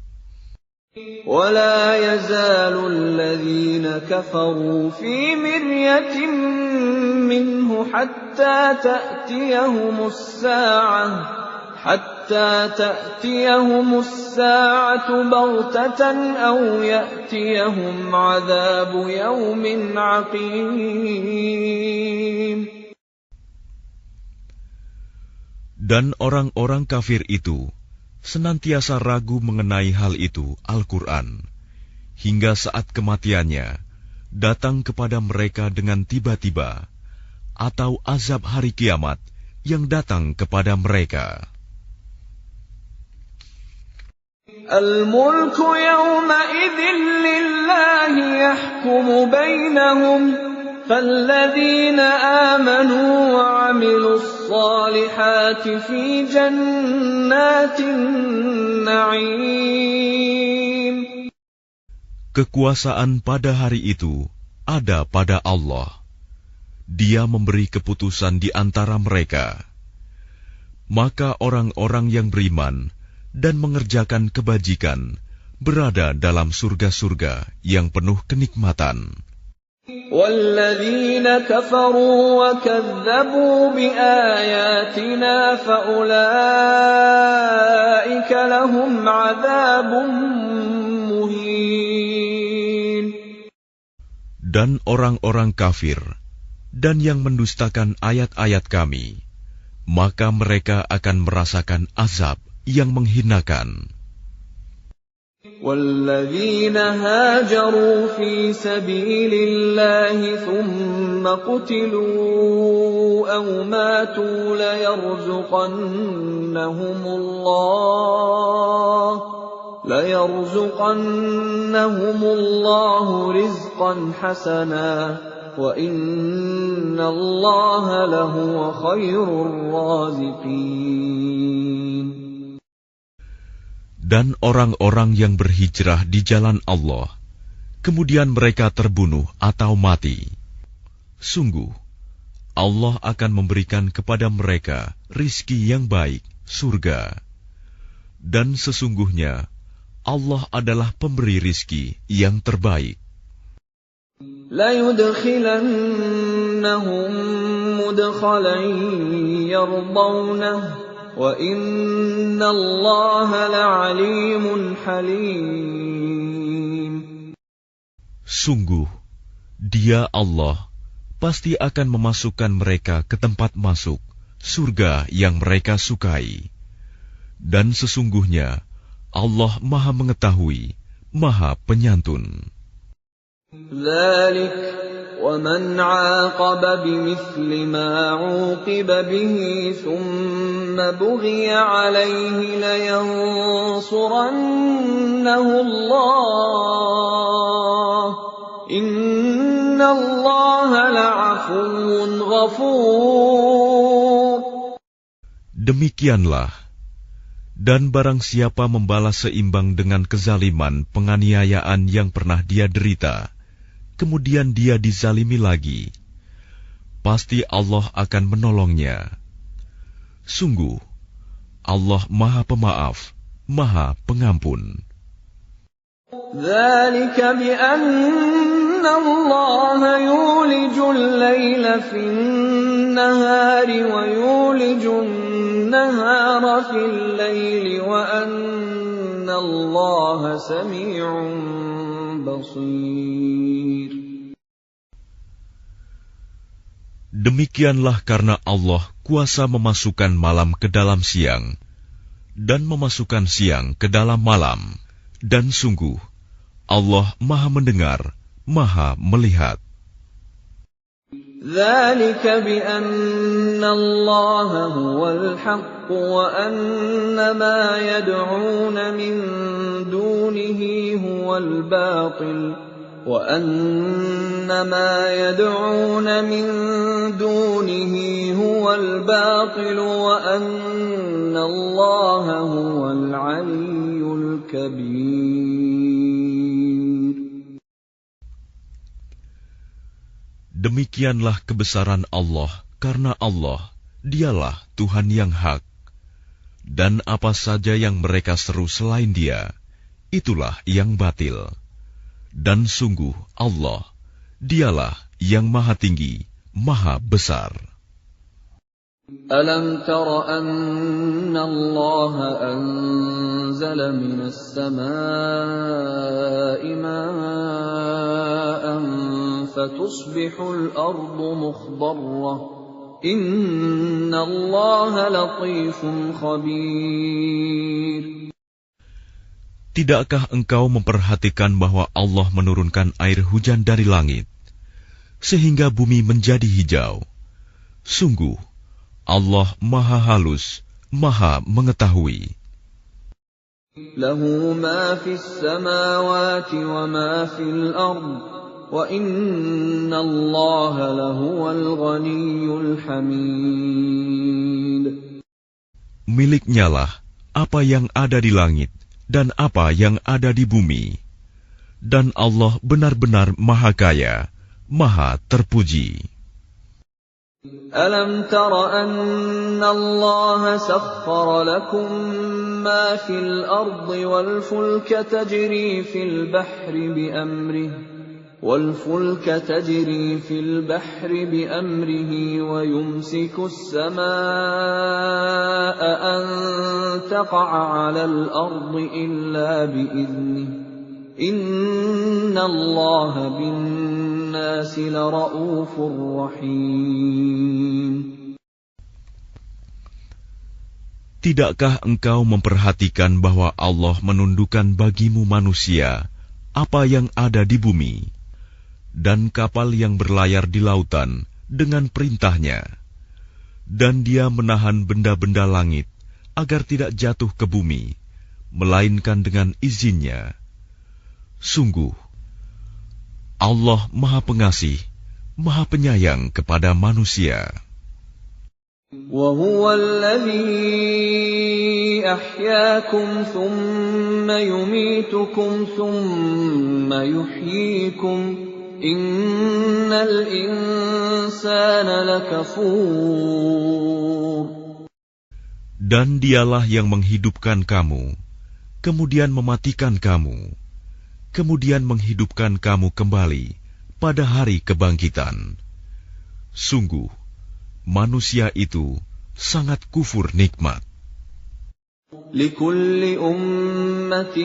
وَلَا يَزَالُ الَّذِينَ كَفَرُوا فِي مِرْيَةٍ مِّنْهُ حَتَّى تَأْتِيَهُمُ السَّاعَةُ بَغْتَةً أَوْ يَأْتِيَهُمْ عَذَابُ يَوْمٍ عَقِيمٍ. Dan orang-orang kafir itu senantiasa ragu mengenai hal itu, Al-Quran, hingga saat kematiannya datang kepada mereka dengan tiba-tiba, atau azab hari kiamat yang datang kepada mereka. Al-mulku yawma'idhin lillahi yahkumu bainahum falladzina amanu wa 'amilus salihati fi jannatin na'im. Kekuasaan pada hari itu ada pada Allah. Dia memberi keputusan di antara mereka. Maka orang-orang yang beriman dan mengerjakan kebajikan berada dalam surga-surga yang penuh kenikmatan. وَالَّذِينَ كَفَرُوا وَكَذَّبُوا بِآيَاتِنَا فَأُولَئِكَ لَهُمْ عَذَابٌ مُهِينٌ. Dan orang-orang kafir dan yang mendustakan ayat-ayat kami, maka mereka akan merasakan azab yang menghinakan. وَالَّذِينَ هَاجَرُوا فِي سَبِيلِ اللَّهِ ثُمَّ قُتِلُوا أَوْ مَاتُوا لَيَرْزُقَنَّهُمُ اللَّهُ رِزْقًا حَسَنًا وَإِنَّ اللَّهَ لَهُوَ خَيْرُ الرَّازِقِينَ. Dan orang-orang yang berhijrah di jalan Allah, kemudian mereka terbunuh atau mati, sungguh Allah akan memberikan kepada mereka rizki yang baik, surga. Dan sesungguhnya Allah adalah pemberi rizki yang terbaik. لَيُدْخِلَنَّهُمْ مُدْخَلًا يَرْضَوْنَهُ وَإِنَّ اللَّهَ لَعَلِيمٌ حَلِيمٌ. Sungguh, Dia Allah pasti akan memasukkan mereka ke tempat masuk, surga yang mereka sukai. Dan sesungguhnya Allah Maha Mengetahui, Maha Penyantun. ذَلِكَ وَمَنْ عَاقَبَ بِمِثْلِ مَا عُوقِبَ بِهِ ثُمَّ بُغِيَ عَلَيْهِ لَيَنصُرَنَّهُ اللَّهُ إِنَّ اللَّهَ لَعَفُوٌّ غَفُورٌ. Demikianlah, dan barang siapa membalas seimbang dengan kezaliman penganiayaan yang pernah dia derita, kemudian dia dizalimi lagi, pasti Allah akan menolongnya. Sungguh, Allah Maha Pemaaf, Maha Pengampun. ذلك بأن الله يولج الليل في النهار ويولج النهار في الليل وأن الله سميع بصير. Demikianlah karena Allah kuasa memasukkan malam ke dalam siang dan memasukkan siang ke dalam malam, dan sungguh Allah Maha Mendengar, Maha Melihat. ذلك بأن الله هو الحق وأن ما يدعون من دونه هو الباطل وأن ما يدعون من دونه هو الباطل وأن الله هو العلي الكبير. Demikianlah kebesaran Allah, karena Allah, dialah Tuhan yang hak. Dan apa saja yang mereka seru selain Dia, itulah yang batil. Dan sungguh Allah, dialah yang maha tinggi, maha besar. ألم تر أن الله أنزل من السماء ماء فتصبح الأرض مخضرة إن الله لطيف خبير. Tidakkah engkau memperhatikan bahwa Allah menurunkan air hujan dari langit, sehingga bumi menjadi hijau? Sungguh, Allah Maha Halus, Maha Mengetahui. Lahu ma fis samawati wa ma fil ard wa inna Allaha lahuwal ghaniyyul hamid. Miliknyalah apa yang ada di langit dan apa yang ada di bumi, dan Allah benar-benar Maha Kaya, Maha Terpuji. ألم تر أن الله سخر لكم ما في الأرض والفلك تجري في البحر بأمره ويمسك السماء أن تقع على الأرض إلا بإذنه إن الله بالناس لرؤوف رحيم. Tidakkah engkau memperhatikan bahwa Allah menundukkan bagimu manusia apa yang ada di bumi, dan kapal yang berlayar di lautan dengan perintahnya, dan Dia menahan benda-benda langit agar tidak jatuh ke bumi, melainkan dengan izinnya. Sungguh, Allah Maha Pengasih, Maha Penyayang kepada manusia. وَهُوَ الَّذِي أَحْيَاكُمْ ثُمَّ يُمِيتُكُمْ ثُمَّ يُحْيِيكُمْ إِنَّ الْإِنسَانَ لَكَفُورٌ. Dan Dialah yang menghidupkan kamu, kemudian mematikan kamu, kemudian menghidupkan kamu kembali pada hari kebangkitan. Sungguh, manusia itu sangat kufur nikmat. لِكُلِّ أُمَّةٍ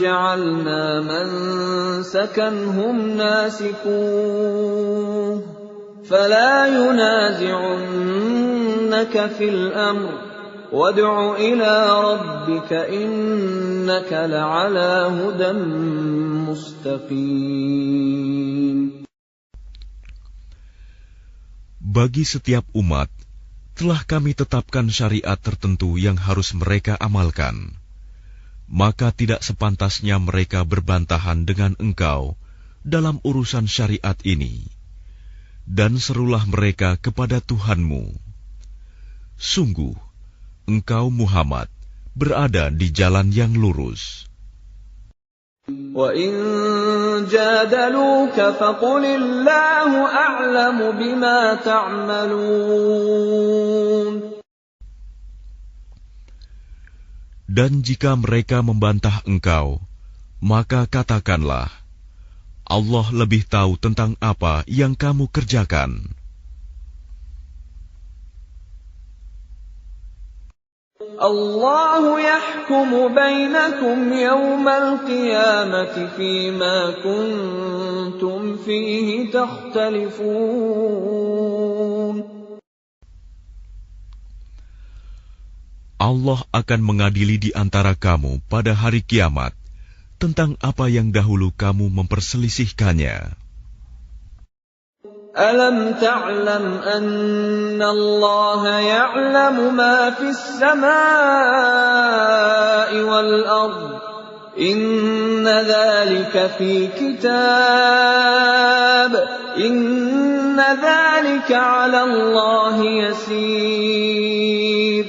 جَعَلْنَا مَنسَكًا هُمْ نَاسِكُوهُ فَلَا يُنَازِعُنَّكَ فِي الْأَمْرِ وَادْعُ إِلَى رَبِّكَ إِنَّكَ لَعَلَى هُدًى مُسْتَقِيمٍ. Bagi setiap umat, telah kami tetapkan syariat tertentu yang harus mereka amalkan. Maka tidak sepantasnya mereka berbantahan dengan engkau dalam urusan syariat ini. Dan serulah mereka kepada Tuhanmu. Sungguh, engkau Muhammad berada di jalan yang lurus. وَإِن جَادَلُوكَ فَقُلِ اللَّهُ أَعْلَمُ بِمَا تَعْمَلُونَ. Dan jika mereka membantah engkau, maka katakanlah, Allah lebih tahu tentang apa yang kamu kerjakan. Allahu yahkumu bainakum yawmal qiyamati fima kuntum fihi takhtalifun. Allah akan mengadili di antara kamu pada hari kiamat tentang apa yang dahulu kamu memperselisihkannya. Alam ta'lam anna Allah ya'lamu ma fis samaa'i wal ard. Inna dhalika fi kitab. Inna dhalika 'ala Allah yasir.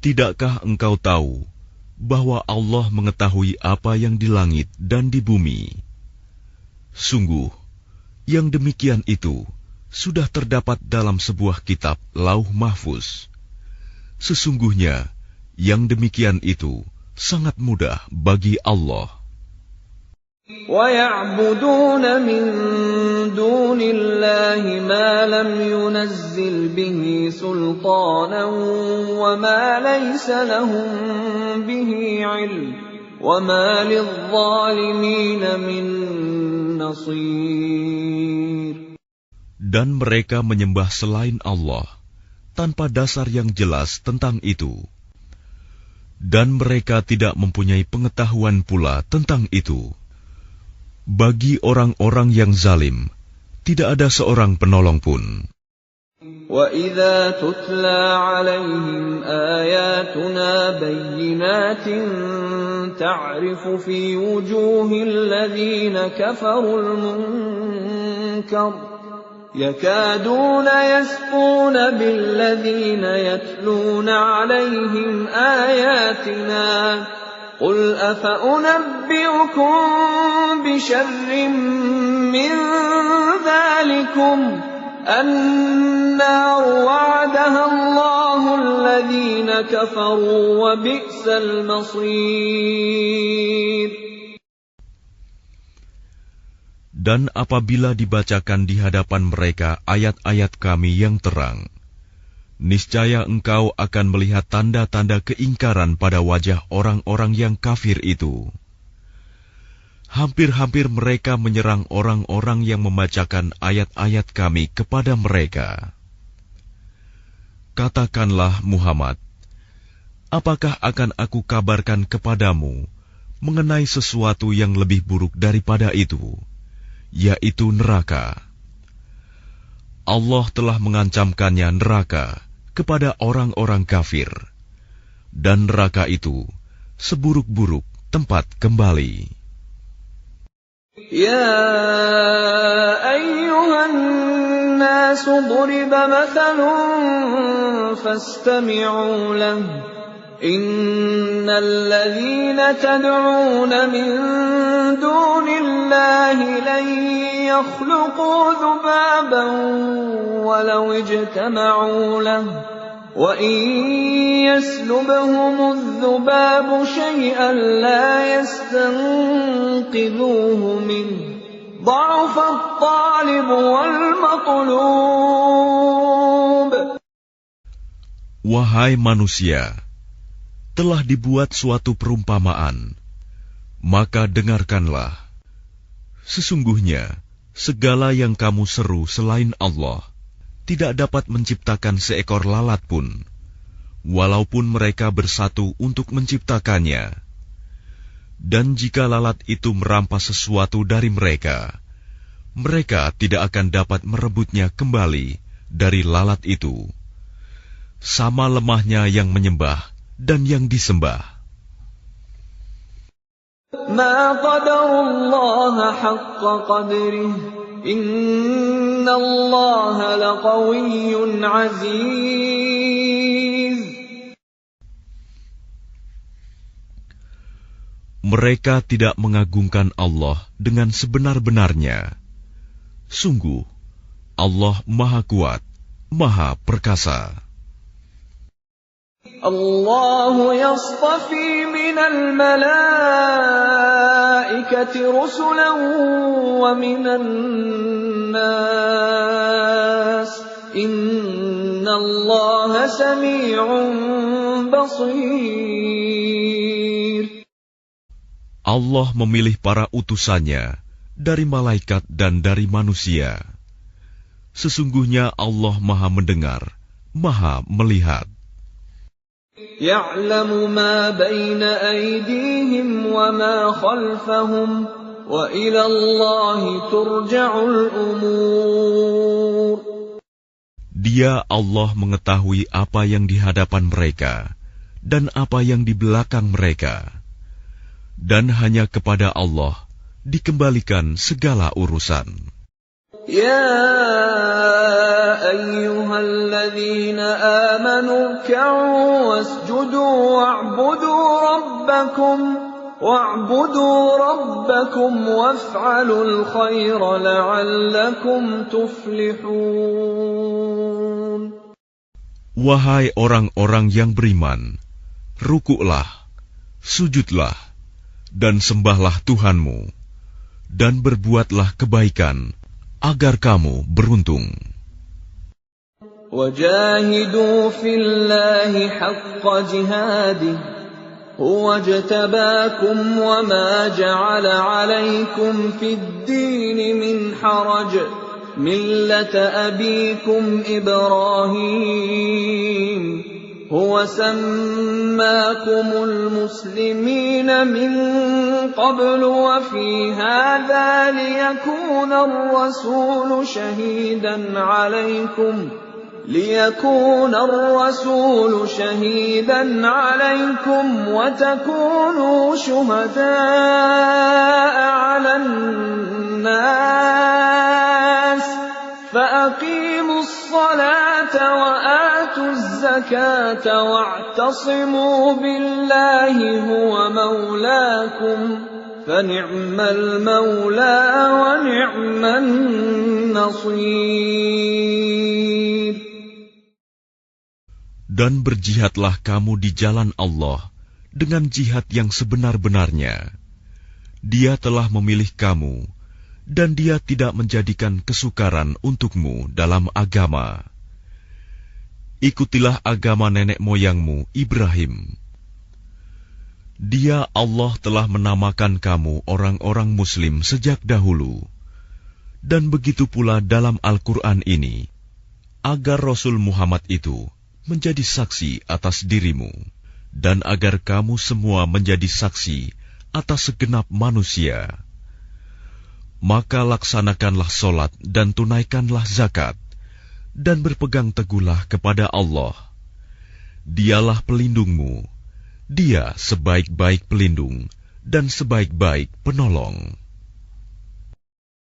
Tidakkah engkau tahu bahwa Allah mengetahui apa yang di langit dan di bumi? Sungguh, yang demikian itu sudah terdapat dalam sebuah kitab Lauh Mahfuz. Sesungguhnya, yang demikian itu sangat mudah bagi Allah. وَيَعْبُدُونَ مِن دُونِ اللَّهِ مَا لَمْ يُنَزِّلْ بِهِ سُلْطَانًا وَمَا لَيْسَ لَهُم بِهِ عِلْمٌ وَمَا لِلظَّالِمِينَ مِن نَّصِيرٍ. Dan mereka menyembah selain Allah tanpa dasar yang jelas tentang itu. Dan mereka tidak mempunyai pengetahuan pula tentang itu. Bagi orang-orang yang zalim, tidak ada seorang penolong pun. وَإِذَا تُتْلَى عَلَيْهِمْ آيَاتُنَا بَيِّنَاتٍ تَعْرِفُ فِي وُجُوهِ الَّذِينَ كَفَرُوا الْمُنكَرَ يَكَادُونَ يَسْطُونَ بِالَّذِينَ يَتْلُونَ عَلَيْهِمْ آيَاتِنَا قُلْ أَفَأُنَبِّئُكُم بِشَرٍّ مِّن ذَلِكُمْ النَّارُ وَعَدَهَا اللَّهُ الَّذِينَ كَفَرُوا وَبِئْسَ الْمَصِيرُ. Dan apabila dibacakan di hadapan mereka ayat-ayat Kami yang terang, niscaya engkau akan melihat tanda-tanda keingkaran pada wajah orang-orang yang kafir itu. Hampir-hampir mereka menyerang orang-orang yang membacakan ayat-ayat Kami kepada mereka. Katakanlah Muhammad, apakah akan aku kabarkan kepadamu mengenai sesuatu yang lebih buruk daripada itu, yaitu neraka? Allah telah mengancamkannya neraka kepada orang-orang kafir, dan neraka itu seburuk-buruk tempat kembali. يَا أَيُّهَا النَّاسُ ضُرِبَ مَثَلٌ فَاسْتَمِعُوا لَهُ إِنَّ الَّذِينَ تَدْعُونَ مِن دُونِ اللَّهِ لَن يَخْلُقُوا ذُبَابًا وَلَوِ اجْتَمَعُوا لَهُ وَإِن يَسْلُبْهُمُ الذُّبَابُ شَيْئًا لَّا يَسْتَنقِذُوهُ مِنْهُ ضَعُفَ الطَّالِبُ وَالْمَطْلُوبُ. Wahai manusia, telah dibuat suatu perumpamaan, maka dengarkanlah. Sesungguhnya, segala yang kamu seru selain Allah tidak dapat menciptakan seekor lalat pun, walaupun mereka bersatu untuk menciptakannya. Dan jika lalat itu merampas sesuatu dari mereka, mereka tidak akan dapat merebutnya kembali dari lalat itu. Sama lemahnya yang menyembah dan yang disembah. Ma qadarullaha haqqa qadrih, innallaha laqawiyyun aziz. Mereka tidak mengagungkan Allah dengan sebenar-benarnya. Sungguh, Allah Maha Kuat, Maha Perkasa. Allah yastafi minal malaikati rusulan wa minan nas. Innallaha sami'un basir. Allah memilih para utusannya dari malaikat dan dari manusia. Sesungguhnya Allah Maha mendengar, Maha melihat. Ya'lamu ma baina aydihim wa ma khalfahum wa ila Allahi turja'ul umur. Dia Allah mengetahui apa yang di hadapan mereka dan apa yang di belakang mereka. Dan hanya kepada Allah dikembalikan segala urusan. Ya ayyuhalladzina amanu ruk'u wasjudu wa'budu rabbakum waf'alul khaira la'allakum tuflihun. Wahai orang-orang yang beriman, rukuklah, sujudlah, dan sembahlah Tuhanmu, dan berbuatlah kebaikan, agar kamu beruntung. Wajahidu fillahi haqqa jihadih, huwa jtabakum wa ma ja'ala alaykum fid dini min haraj, millata abikum Ibrahim. هو سماكم المسلمين من قبل وفي هذا ليكون الرسول شهيدا عليكم وتكونوا شهداء على الناس فأقيموا الصلاة وآتوا الزكاة واعتصموا بالله هو مولاكم فنعم المولى ونعم النصير. Dan berjihadlah kamu di jalan Allah dengan jihad yang sebenar-benarnya. Dia telah memilih kamu, dan Dia tidak menjadikan kesukaran untukmu dalam agama. Ikutilah agama nenek moyangmu Ibrahim. Dia Allah telah menamakan kamu orang-orang Muslim sejak dahulu. Dan begitu pula dalam Al-Quran ini, agar Rasul Muhammad itu menjadi saksi atas dirimu, dan agar kamu semua menjadi saksi atas segenap manusia. Maka laksanakanlah solat dan tunaikanlah zakat, dan berpegang teguhlah kepada Allah. Dialah pelindungmu, Dia sebaik-baik pelindung dan sebaik-baik penolong.